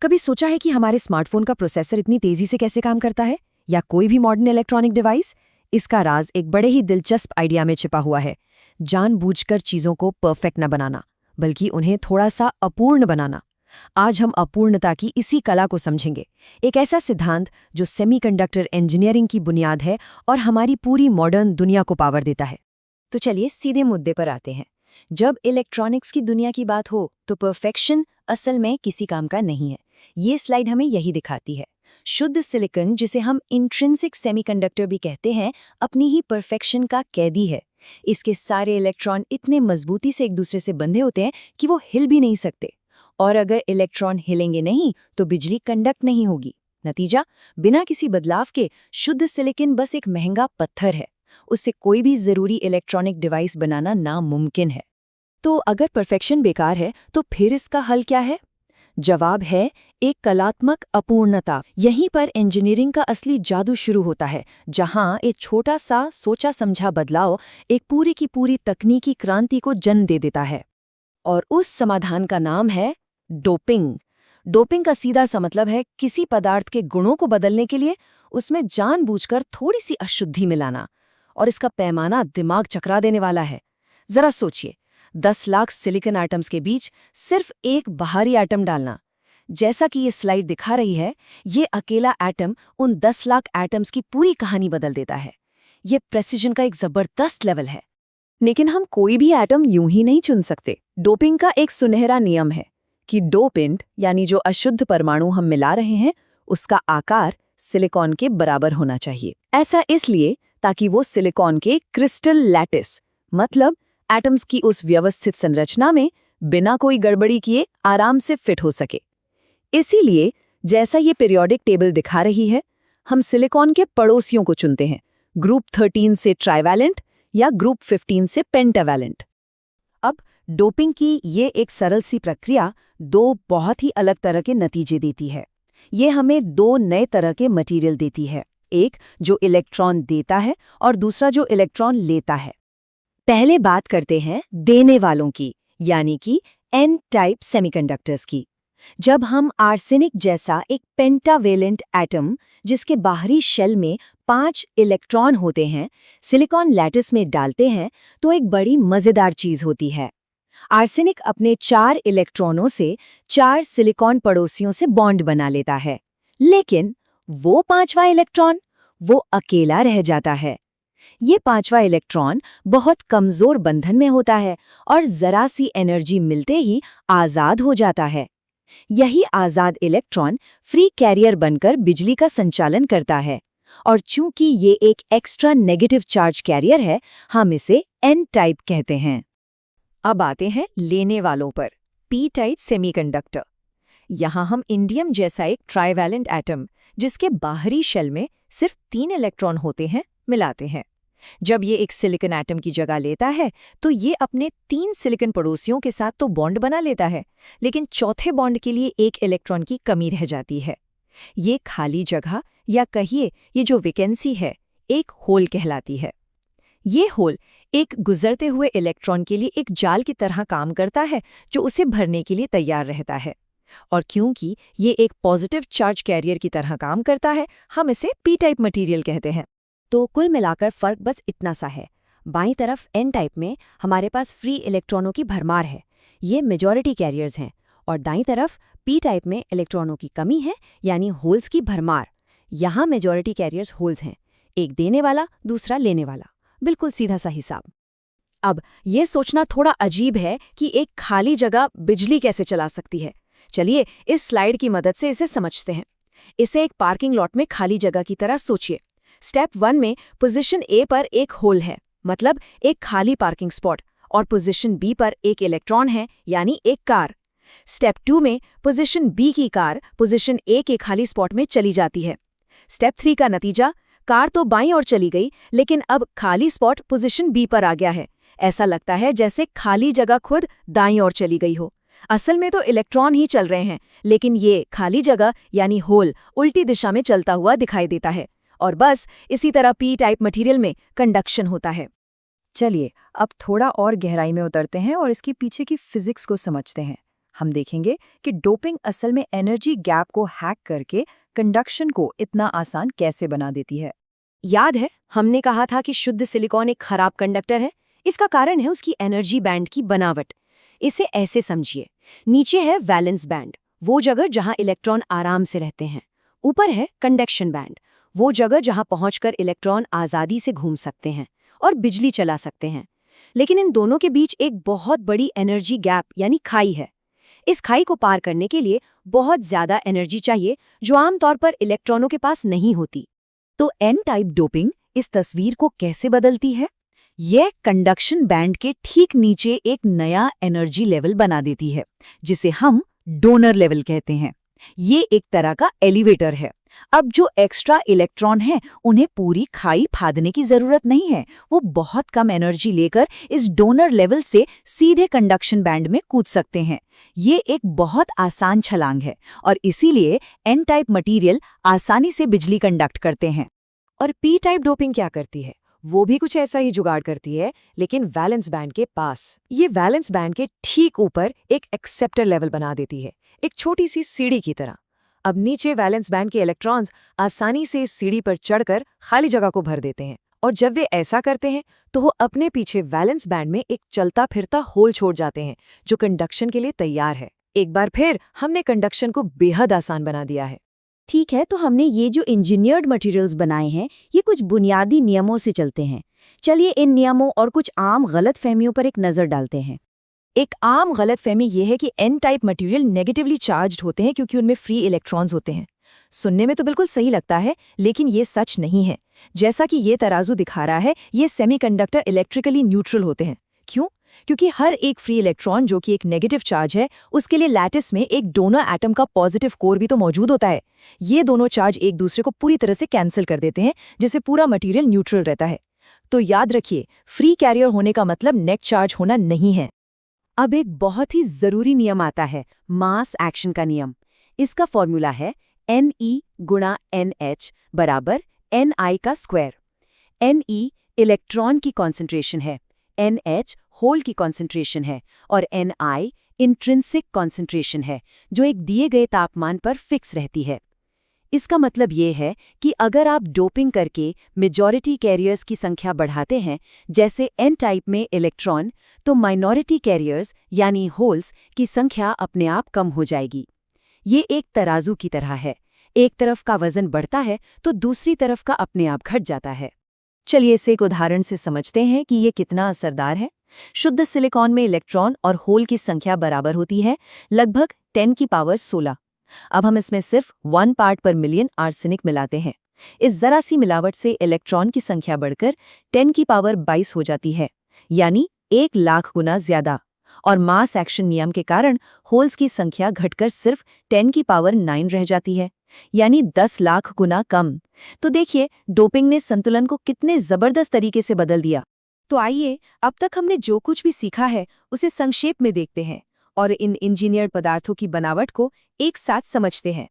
कभी सोचा है कि हमारे स्मार्टफोन का प्रोसेसर इतनी तेजी से कैसे काम करता है, या कोई भी मॉडर्न इलेक्ट्रॉनिक डिवाइस? इसका राज एक बड़े ही दिलचस्प आइडिया में छिपा हुआ है। जानबूझकर चीजों को परफेक्ट न बनाना, बल्कि उन्हें थोड़ा सा अपूर्ण बनाना। आज हम अपूर्णता की इसी कला को समझेंगे, एक ऐसा सिद्धांत जो सेमीकंडक्टर इंजीनियरिंग की बुनियाद है और हमारी पूरी मॉडर्न दुनिया को पावर देता है। तो चलिए सीधे मुद्दे पर आते हैं। जब इलेक्ट्रॉनिक्स की दुनिया की बात हो तो परफेक्शन असल में किसी काम का नहीं है। ये स्लाइड हमें यही दिखाती है। शुद्ध सिलिकॉन, जिसे हम इंट्रिंसिक सेमीकंडक्टर भी कहते हैं, अपनी ही परफेक्शन का कैदी है। इसके सारे इलेक्ट्रॉन इतने मजबूती से एक दूसरे से बंधे होते हैं कि वो हिल भी नहीं सकते। और अगर इलेक्ट्रॉन हिलेंगे नहीं तो बिजली कंडक्ट नहीं होगी। नतीजा, बिना किसी बदलाव के शुद्ध सिलिकॉन बस एक महंगा पत्थर है। उससे कोई भी जरूरी इलेक्ट्रॉनिक डिवाइस बनाना नामुमकिन है। तो अगर परफेक्शन बेकार है तो फिर इसका हल क्या है? जवाब है एक कलात्मक अपूर्णता। यहीं पर इंजीनियरिंग का असली जादू शुरू होता है, जहां एक छोटा सा सोचा समझा बदलाव एक पूरी की पूरी तकनीकी क्रांति को जन्म दे देता है। और उस समाधान का नाम है डोपिंग। डोपिंग का सीधा सा मतलब है किसी पदार्थ के गुणों को बदलने के लिए उसमें जानबूझकर थोड़ी सी अशुद्धि मिलाना। और इसका पैमाना दिमाग चकरा देने वाला है। जरा सोचिए, 10 लाख सिलिकॉन एटम्स के बीच सिर्फ एक बाहरी एटम डालना। जैसा कि ये स्लाइड दिखा रही है, ये अकेला एटम उन 10 लाख एटम्स की पूरी कहानी बदल देता है। ये प्रेसिजन का एक जबरदस्त लेवल है। लेकिन हम कोई भी एटम यूं ही नहीं चुन सकते। डोपिंग का एक सुनहरा नियम है कि डोपेंट यानी जो अशुद्ध परमाणु हम मिला रहे हैं, उसका आकार सिलिकॉन के बराबर होना चाहिए। ऐसा इसलिए ताकि वो सिलिकॉन के क्रिस्टल लैटिस, मतलब एटम्स की उस व्यवस्थित संरचना में बिना कोई गड़बड़ी किए आराम से फिट हो सके। इसीलिए जैसा ये पीरियोडिक टेबल दिखा रही है, हम सिलिकॉन के पड़ोसियों को चुनते हैं, ग्रुप 13 से ट्राइवैलेंट या ग्रुप 15 से पेंटावैलेंट। अब डोपिंग की ये एक सरल सी प्रक्रिया दो बहुत ही अलग तरह के नतीजे देती है। ये हमें दो नए तरह के मटेरियल देती है, एक जो इलेक्ट्रॉन देता है और दूसरा जो इलेक्ट्रॉन लेता है। पहले बात करते हैं देने वालों की, यानी कि एन टाइप सेमीकंडक्टर्स की। जब हम आर्सेनिक जैसा एक पेंटावेलेंट एटम, जिसके बाहरी शेल में 5 इलेक्ट्रॉन होते हैं, सिलिकॉन लैटिस में डालते हैं, तो एक बड़ी मजेदार चीज होती है। आर्सेनिक अपने 4 इलेक्ट्रॉनों से 4 सिलिकॉन पड़ोसियों से बॉन्ड बना लेता है, लेकिन वो 5वां इलेक्ट्रॉन, वो अकेला रह जाता है। ये 5वां इलेक्ट्रॉन बहुत कमजोर बंधन में होता है और जरा सी एनर्जी मिलते ही आजाद हो जाता है। यही आजाद इलेक्ट्रॉन फ्री कैरियर बनकर बिजली का संचालन करता है, और चूंकि ये एक एक्स्ट्रा नेगेटिव चार्ज कैरियर है, हम इसे एन टाइप कहते हैं। अब आते हैं लेने वालों पर, पी टाइप सेमीकंडक्टर। यहाँ हम इंडियम जैसा एक ट्राइवैलेंट एटम, जिसके बाहरी शेल में सिर्फ 3 इलेक्ट्रॉन होते हैं, मिलाते हैं। जब ये एक सिलिकॉन एटम की जगह लेता है तो ये अपने 3 सिलिकॉन पड़ोसियों के साथ तो बॉन्ड बना लेता है, लेकिन चौथे बॉन्ड के लिए एक इलेक्ट्रॉन की कमी रह जाती है। ये खाली जगह, या कहिए ये जो वैकेंसी है, एक होल कहलाती है। ये होल एक गुजरते हुए इलेक्ट्रॉन के लिए एक जाल की तरह काम करता है, जो उसे भरने के लिए तैयार रहता है। और क्योंकि ये एक पॉजिटिव चार्ज कैरियर की तरह काम करता है, हम इसे पी टाइप मटेरियल कहते हैं। तो कुल मिलाकर फर्क बस इतना सा है। बाईं तरफ एन टाइप में हमारे पास फ्री इलेक्ट्रॉनों की भरमार है, ये मेजॉरिटी कैरियर्स हैं, और दाईं तरफ पी टाइप में इलेक्ट्रॉनों की कमी है, यानी होल्स की भरमार। यहाँ मेजॉरिटी कैरियर्स होल्स हैं, एक देने वाला दूसरा लेने वाला, बिल्कुल सीधा सा हिसाब। अब ये सोचना थोड़ा अजीब है कि एक खाली जगह बिजली कैसे चला सकती है। चलिए इस स्लाइड की मदद से इसे समझते हैं। इसे एक पार्किंग लॉट में खाली जगह की तरह सोचिए। स्टेप 1 में पोजीशन ए पर एक होल है, मतलब एक खाली पार्किंग स्पॉट, और पोजीशन बी पर एक इलेक्ट्रॉन है, यानी एक कार। स्टेप 2 में पोजीशन बी की कार पोजीशन ए के खाली स्पॉट में चली जाती है। स्टेप 3 का नतीजा, कार तो बाईं ओर चली गई, लेकिन अब खाली स्पॉट पोजीशन बी पर आ गया है। ऐसा लगता है जैसे खाली जगह खुद दाईं ओर चली गई हो। असल में तो इलेक्ट्रॉन ही चल रहे हैं, लेकिन ये खाली जगह यानी होल उल्टी दिशा में चलता हुआ दिखाई देता है। और बस इसी तरह पी टाइप मटेरियल में कंडक्शन होता है। चलिए अब थोड़ा और गहराई में उतरते हैं और इसके पीछे की फिजिक्स को समझते हैं। हम देखेंगे कि डोपिंग असल में एनर्जी गैप को हैक करके कंडक्शन को इतना आसान कैसे बना देती है। याद है, हमने कहा था कि शुद्ध सिलिकॉन एक खराब कंडक्टर है। इसका कारण है उसकी एनर्जी बैंड की बनावट। इसे ऐसे समझिए, नीचे है वैलेंस बैंड, वो जगह जहां इलेक्ट्रॉन आराम से रहते हैं। ऊपर है कंडक्शन बैंड, वो जगह जहां पहुंचकर इलेक्ट्रॉन आज़ादी से घूम सकते हैं और बिजली चला सकते हैं। लेकिन इन दोनों के बीच एक बहुत बड़ी एनर्जी गैप यानी खाई है। इस खाई को पार करने के लिए बहुत ज्यादा एनर्जी चाहिए, जो आमतौर पर इलेक्ट्रॉनों के पास नहीं होती। तो एन टाइप डोपिंग इस तस्वीर को कैसे बदलती है? यह कंडक्शन बैंड के ठीक नीचे एक नया एनर्जी लेवल बना देती है, जिसे हम डोनर लेवल कहते हैं। ये एक तरह का एलिवेटर है। अब जो एक्स्ट्रा इलेक्ट्रॉन हैं, उन्हें पूरी खाई फादने की जरूरत नहीं है। वो बहुत कम एनर्जी लेकर इस डोनर लेवल से सीधे कंडक्शन बैंड में कूद सकते हैं। ये एक बहुत आसान छलांग है और इसीलिए एन टाइप मटेरियल आसानी से बिजली कंडक्ट करते हैं। और पी टाइप डोपिंग क्या करती है? वो भी कुछ ऐसा ही जुगाड़ करती है, लेकिन वैलेंस बैंड के पास। ये वैलेंस बैंड के ठीक ऊपर एक एक्सेप्टर लेवल बना देती है, एक छोटी सी सीढ़ी की तरह। अब नीचे वैलेंस बैंड के इलेक्ट्रॉन्स आसानी से इस सीढ़ी पर चढ़कर खाली जगह को भर देते हैं, और जब वे ऐसा करते हैं तो वो अपने पीछे वैलेंस बैंड में एक चलता फिरता होल छोड़ जाते हैं, जो कंडक्शन के लिए तैयार है। एक बार फिर हमने कंडक्शन को बेहद आसान बना दिया है। ठीक है, तो हमने ये जो इंजीनियर्ड मटेरियल्स बनाए हैं, ये कुछ बुनियादी नियमों से चलते हैं। चलिए इन नियमों और कुछ आम गलतफहमियों पर एक नज़र डालते हैं। एक आम गलतफहमी ये है कि N type material negatively charged होते हैं क्योंकि उनमें फ्री इलेक्ट्रॉन्स होते हैं। सुनने में तो बिल्कुल सही लगता है, लेकिन ये सच नहीं है। जैसा कि ये तराजू दिखा रहा है, ये सेमीकंडक्टर इलेक्ट्रिकली न्यूट्रल होते हैं। क्यों? क्योंकि हर एक फ्री इलेक्ट्रॉन जो कि एक नेगेटिव चार्ज है, उसके लिए लैटिस में एक डोनर एटम का पॉजिटिव कोर भी तो मौजूद होता है। ये दोनों चार्ज एक दूसरे को पूरी तरह से कैंसिल कर देते हैं, जिससे पूरा मटेरियल न्यूट्रल रहता है। तो याद रखिए, फ्री कैरियर होने का मतलब नेट चार्ज होना नहीं है। अब एक बहुत ही जरूरी नियम आता है, मास एक्शन का नियम। इसका फॉर्मूला है Ne गुणा NH बराबर Ni का स्क्वायर। Ne इलेक्ट्रॉन की कॉन्सेंट्रेशन है, NH होल की कॉन्सेंट्रेशन है और Ni इंट्रिंसिक कॉन्सेंट्रेशन है, जो एक दिए गए तापमान पर फिक्स रहती है। इसका मतलब ये है कि अगर आप डोपिंग करके मेजॉरिटी कैरियर्स की संख्या बढ़ाते हैं, जैसे एन टाइप में इलेक्ट्रॉन, तो माइनॉरिटी कैरियर्स यानी होल्स की संख्या अपने आप कम हो जाएगी। ये एक तराजू की तरह है, एक तरफ का वजन बढ़ता है तो दूसरी तरफ का अपने आप घट जाता है। चलिए इसे एक उदाहरण से समझते हैं कि ये कितना असरदार है। शुद्ध सिलिकॉन में इलेक्ट्रॉन और होल की संख्या बराबर होती है, लगभग 10 की पावर 16। अब हम इसमें सिर्फ 1 पार्ट पर मिलियन आर्सेनिक मिलाते हैं। इस जरा सी मिलावट से इलेक्ट्रॉन की संख्या बढ़कर 10 की पावर 22 हो जाती है, यानी 1 लाख गुना ज्यादा। और मास एक्शन नियम के कारण होल्स की संख्या घटकर सिर्फ 10 की पावर 9 रह जाती है, यानी 10 लाख गुना कम। तो देखिए, डोपिंग ने संतुलन को कितने जबरदस्त तरीके से बदल दिया। तो आइए, अब तक हमने जो कुछ भी सीखा है उसे संक्षेप में देखते हैं और इन इंजीनियर्ड पदार्थों की बनावट को एक साथ समझते हैं।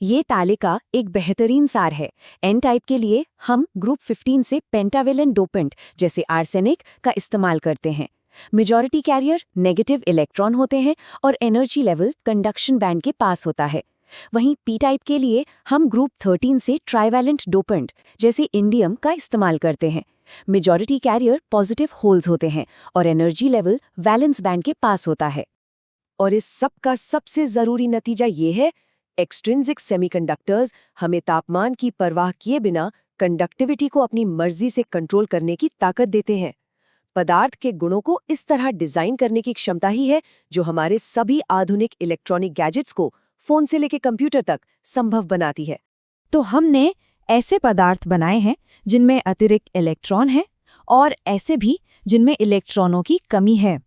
ये तालिका एक बेहतरीन सार है। एन टाइप के लिए हम ग्रुप 15 से पेंटावेलेंट डोपेंट जैसे आर्सेनिक का इस्तेमाल करते हैं। मेजॉरिटी कैरियर नेगेटिव इलेक्ट्रॉन होते हैं और एनर्जी लेवल कंडक्शन बैंड के पास होता है। वहीं पी टाइप के लिए हम ग्रुप 13 से ट्राइवैलेंट डोपेंट जैसे इंडियम का इस्तेमाल करते हैं। मेजॉरिटी कैरियर पॉजिटिव होल्स होते हैं और एनर्जी लेवल वैलेंस बैंड के पास होता है। और इस सब का सबसे जरूरी नतीजा ये है, एक्सट्रिंसिक सेमीकंडक्टर्स हमें तापमान की परवाह किए बिना कंडक्टिविटी को अपनी मर्जी से कंट्रोल करने की ताकत देते हैं। पदार्थ के गुणों को इस तरह डिजाइन करने की क्षमता ही है जो हमारे सभी आधुनिक इलेक्ट्रॉनिक गैजेट्स को फोन से लेकर कंप्यूटर तक संभव बनाती है। तो हमने ऐसे पदार्थ बनाए हैं जिनमें अतिरिक्त इलेक्ट्रॉन हैं और ऐसे भी जिनमें इलेक्ट्रॉनों की कमी है।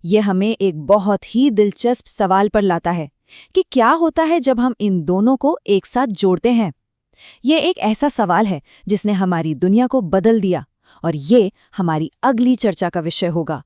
ये हमें एक बहुत ही दिलचस्प सवाल पर लाता है कि क्या होता है जब हम इन दोनों को एक साथ जोड़ते हैं। ये एक ऐसा सवाल है जिसने हमारी दुनिया को बदल दिया और ये हमारी अगली चर्चा का विषय होगा।